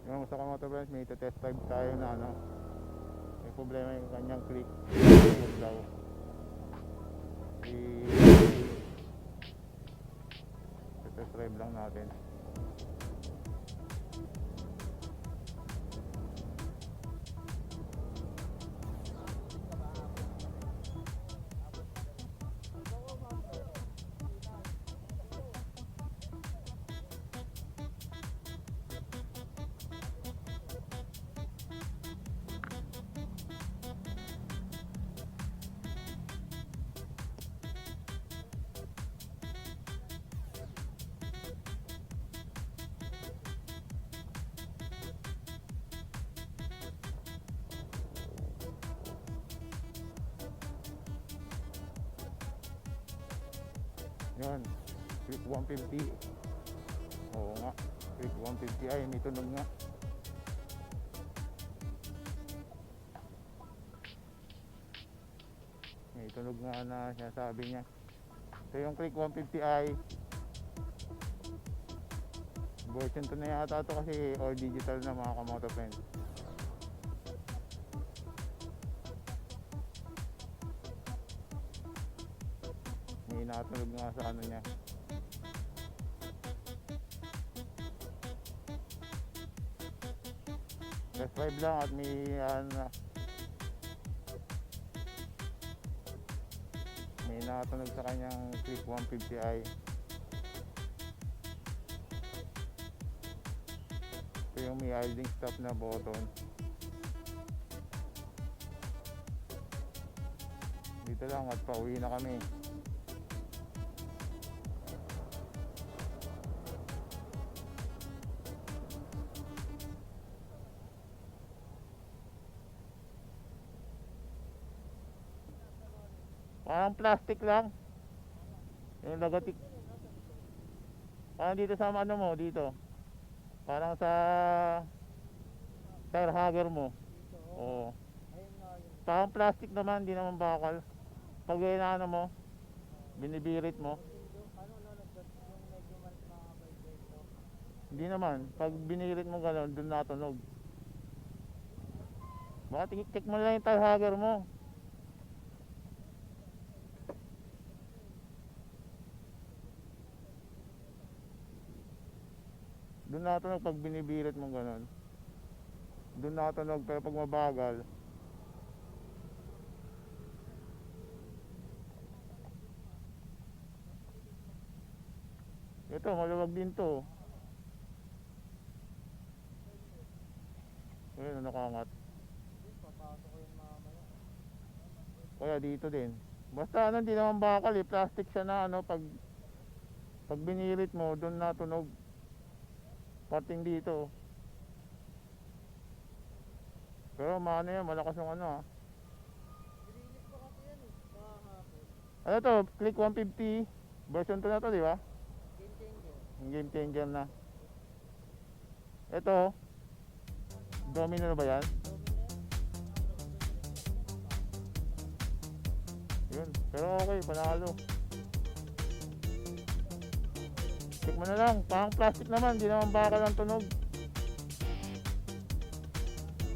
Yung sa KaMotoFriends, may test drive tayo na ano, may problema yung kanyang click daw. Test drive lang natin. Yan, click 150. Oo nga, click 150 ay may tunog nga. May tunog nga na sinasabi niya. Ito yung click 150i. Version 2 na yata ito kasi all digital na mga KaMotoFriends. May natunog nga sa ano niya. Test drive lang at may may natunog sa kanyang click 150i. Ito yung may idling stop na button. Dito lang at pauwi na kami. Parang plastic lang yung lagatik. Parang dito sa ano mo dito, parang sa tire hugger mo. Oo, parang plastic naman, hindi naman bakal. Pag ano mo, binibirit mo, hindi naman. Pag binirit mo gano'n, dun natunog. Baka check mo lang yung tire hugger mo. Doon natunog pag binibirit mo gano'n. Doon natunog, pero pag mabagal, ito maluwag din to. Ayun, nakaangat. Kaya dito din. Basta ano, hindi naman bakal eh. Plastic siya na ano, pag binirit mo, doon natunog. Parting dito. Pero maano yan, malakas yung ano ha. Ano to, click 150 version 2 na to, di ba? Game changer na. Ito domino na ba yan? Yun, pero okay, panalo. Check mo na lang, parang plastic naman, di naman bakal ang tunog.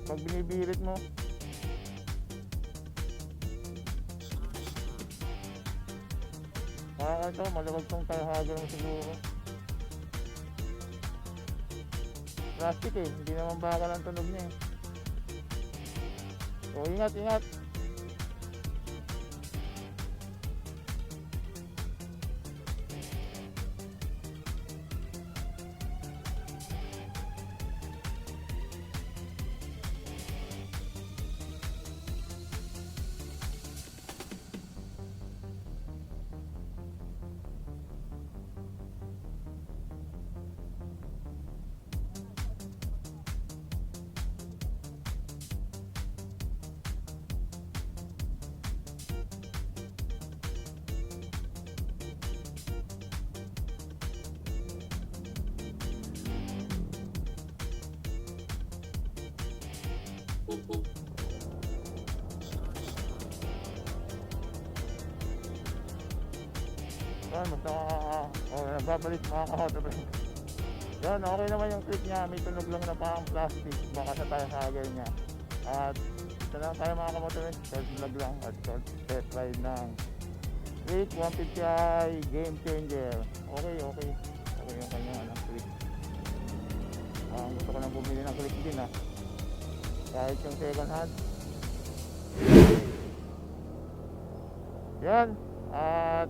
Pag binibirit mo, ito, maluwag tong tire hugger mo siguro. Plastic eh, hindi naman bakal ang tunog niya eh. So ingat, ingat. Basta nagbabalik mga KaMotoFriends. Yan, okay naman yung click niya. May tunog lang na parang plastic. Baka sa tire niya. At ito lang tayo mga KaMotoFriends. Short vlog lang at short test ride ng Click 150i Game Changer. Okay yung kanyang click. Gusto ko nang bumili ng click din kahit yung second hand. Yan. At